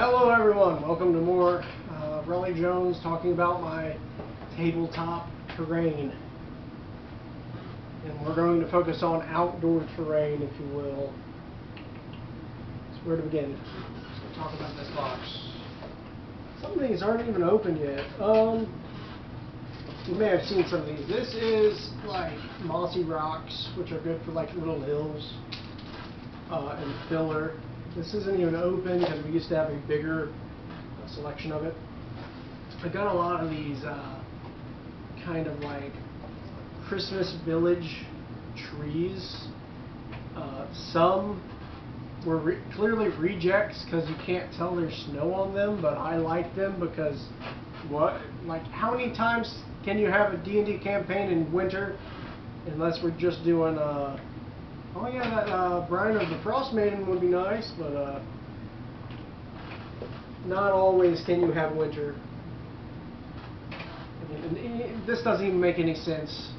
Hello everyone, welcome to more Relly Jones talking about my tabletop terrain. And we're going to focus on outdoor terrain, if you will. So where to begin? Let's talk about this box. Some of these aren't even open yet. You may have seen some of these. This is like Mossy Rocks, which are good for like little hills and filler. This isn't even open because we used to have a bigger selection of it. I got a lot of these kind of like Christmas village trees. Some were clearly rejects because you can't tell there's snow on them, but I like them because how many times can you have a D&D campaign in winter unless we're just doing oh yeah, that Brine of the Frost Maiden would be nice, but not always can you have winter. And this doesn't even make any sense.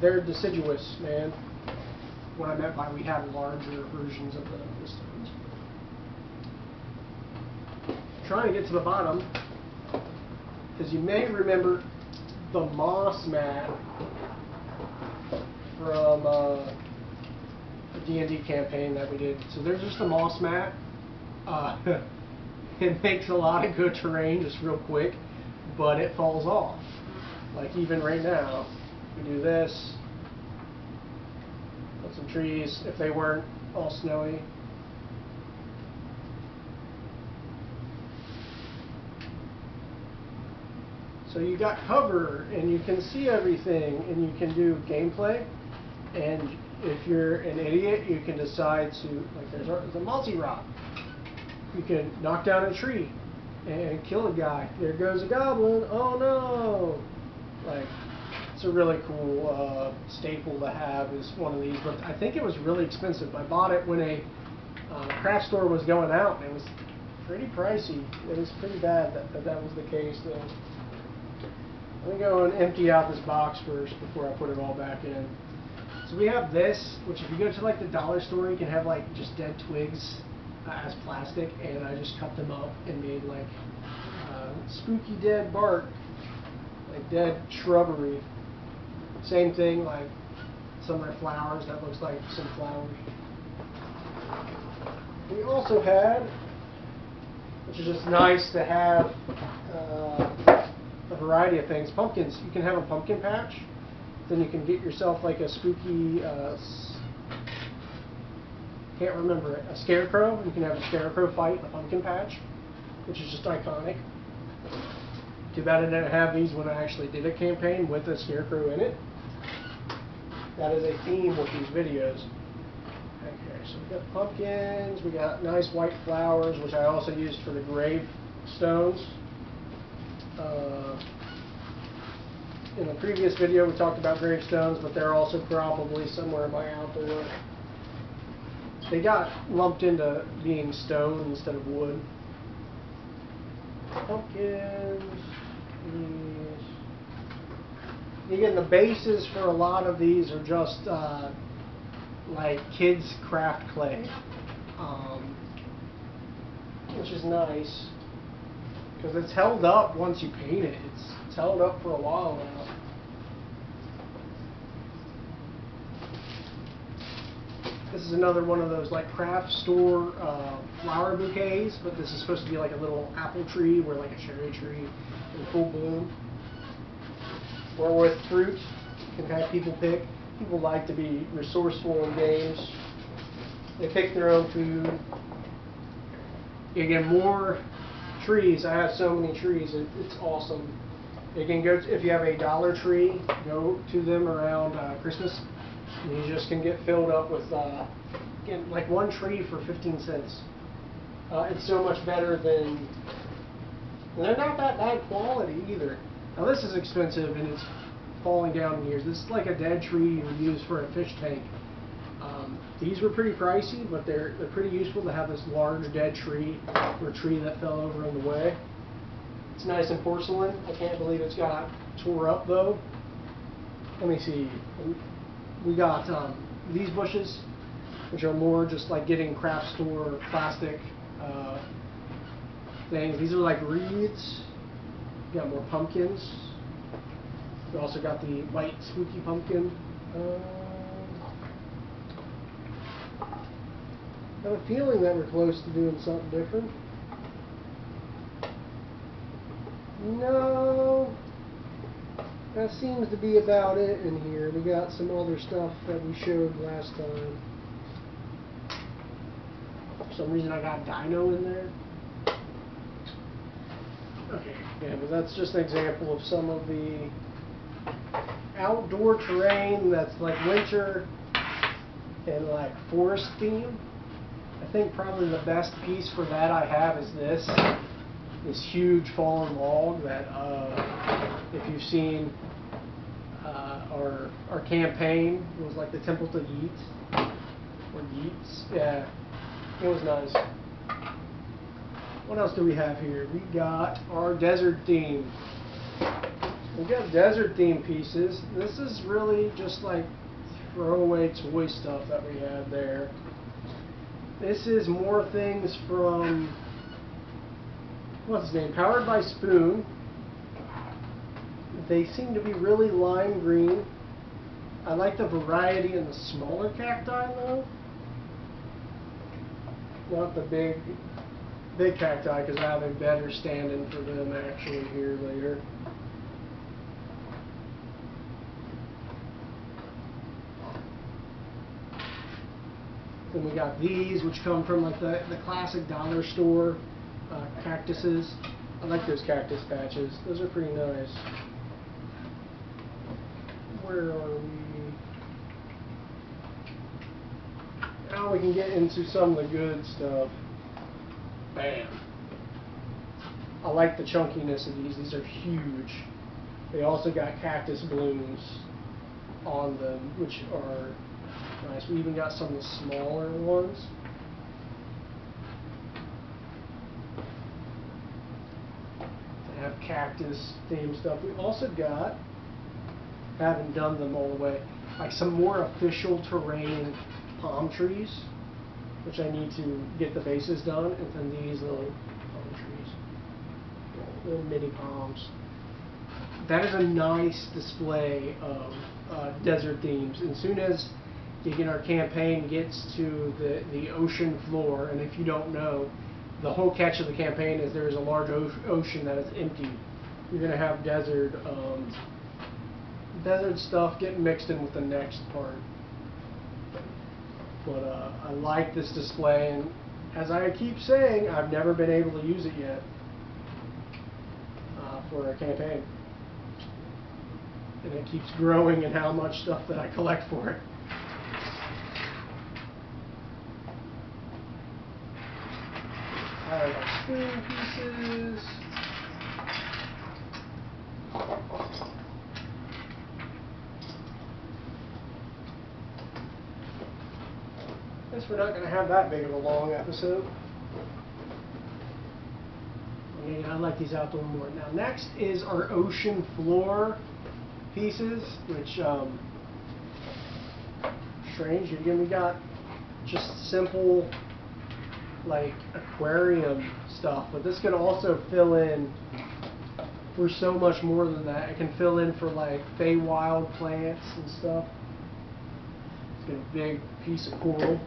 They're deciduous, man. What I meant by we have larger versions of the stones. Trying to get to the bottom, because you may remember the moss mat from a D&D campaign that we did. So there's just a moss mat. It makes a lot of good terrain just real quick, but it falls off. Like even right now, we do this, put some trees, if they weren't all snowy. So you got cover and you can see everything and you can do gameplay. And if you're an idiot, you can decide to, like there's a Mossy Rock. You can knock down a tree and kill a guy. There goes a goblin. Oh no! Like, it's a really cool staple to have is one of these. But I think it was really expensive. I bought it when a craft store was going out and it was pretty pricey. It was pretty bad that was the case though. Let me go and empty out this box first before I put it all back in. So we have this, which if you go to like the dollar store, you can have like just dead twigs as plastic, and I just cut them up and made like spooky dead bark, like dead shrubbery. Same thing, like some of their flowers, that looks like some flowers. We also had, which is just nice to have, a variety of things. Pumpkins. You can have a pumpkin patch. Then you can get yourself like a spooky, can't remember it, a scarecrow. You can have a scarecrow fight a pumpkin patch, which is just iconic. Too bad I didn't have these when I actually did a campaign with a scarecrow in it. That is a theme with these videos. Okay, so we got pumpkins, we got nice white flowers, which I also used for the gravestones. In the previous video we talked about gravestones, but they're also probably somewhere in my outdoor. They got lumped into being stone instead of wood. Pumpkins. Again, the bases for a lot of these are just like kids' craft clay, which is nice because it's held up once you paint it. It's held up for a while now. This is another one of those like craft store flower bouquets, but this is supposed to be like a little apple tree or like a cherry tree in full bloom. Or with fruit, you can have people pick. People like to be resourceful in games. They pick their own food. You get more trees. I have so many trees. It's awesome. You can go if you have a Dollar Tree, go to them around Christmas. And you just can get filled up with again, like one tree for 15 cents. It's so much better than, and they're not that bad quality either. Now this is expensive and it's falling down in years. This is like a dead tree you would use for a fish tank. These were pretty pricey, but they're pretty useful to have this large dead tree or a tree that fell over in the way. It's nice and porcelain. I can't believe it's got tore up though. Let me see. We got these bushes. which are more just like getting craft store plastic things. These are like reeds. We got more pumpkins. We also got the white spooky pumpkin. I have a feeling that we're close to doing something different. No, that seems to be about it in here. We got some other stuff that we showed last time. For some reason I got Dino in there. Okay, yeah, but that's just an example of some of the outdoor terrain that's like winter and like forest theme. I think probably the best piece for that I have is this huge fallen log that if you've seen our campaign, it was like the Temple to Yeet or Yeats. Yeah, it was nice. What else do we have here? We got our desert theme. We got desert theme pieces. This is really just like throwaway toy stuff that we had there. This is more things from, what's his name? Powered by Spoon. They seem to be really lime green. I like the variety in the smaller cacti though. Not the big cacti, because I have a better stand-in for them actually here later. Then we got these, which come from like the classic dollar store cactuses. I like those cactus patches. Those are pretty nice. Where are we? Now we can get into some of the good stuff. Bam. I like the chunkiness of these. These are huge. They also got cactus blooms on them, which are nice. We even got some of the smaller ones. They have cactus themed stuff. We also got, haven't done them all the way, like some more official terrain palm trees, which I need to get the bases done, and then these little palm trees, little mini palms. That is a nice display of desert themes. And as soon as our campaign gets to the ocean floor, and if you don't know, the whole catch of the campaign is there is a large ocean that is empty. You're going to have desert stuff getting mixed in with the next part. But I like this display, and as I keep saying, I've never been able to use it yet for a campaign. And it keeps growing in how much stuff that I collect for it. Alright, our spoon pieces. Guess we're not going to have that big of a long episode. Yeah, I like these outdoor more. Now, next is our ocean floor pieces, which strange. Again, we got just simple like aquarium stuff, but this can also fill in for so much more than that. It can fill in for like Feywild plants and stuff. It's got a big piece of coral,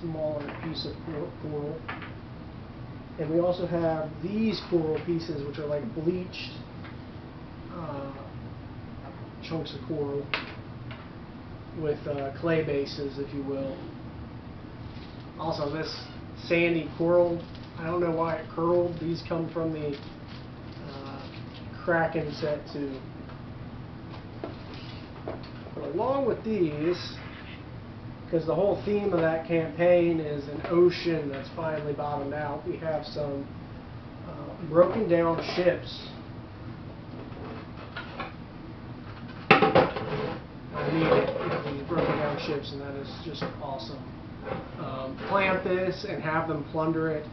smaller piece of coral, and we also have these coral pieces, which are like bleached chunks of coral with clay bases, if you will. Also, this sandy coral, I don't know why it curled. These come from the Kraken set too. But along with these, because the whole theme of that campaign is an ocean that's finally bottomed out, we have some broken down ships. I need it, these broken down ships, and that is just awesome. Plant this and have them plunder it.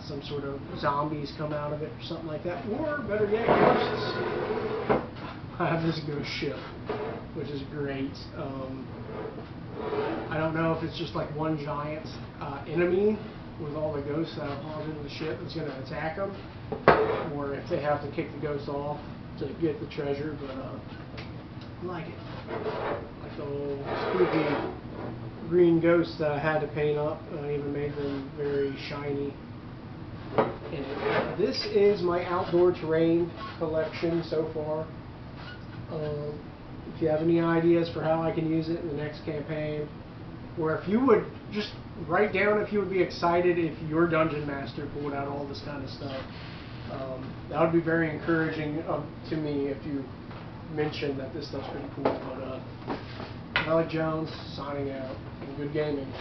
Some sort of zombies come out of it or something like that. Or better yet, ghosts. I have this ghost ship, which is great. I don't know if it's just like one giant enemy with all the ghosts that are pawned into the ship that's going to attack them, or if they have to kick the ghost off to get the treasure. But I like it. Like the old spooky green ghosts that I had to paint up. I even made them very shiny. And this is my outdoor terrain collection so far. If you have any ideas for how I can use it in the next campaign, or if you would just write down if you would be excited if your dungeon master pulled out all this kind of stuff. That would be very encouraging to me if you mentioned that this stuff's pretty cool. But Alec Jones signing out, and good gaming.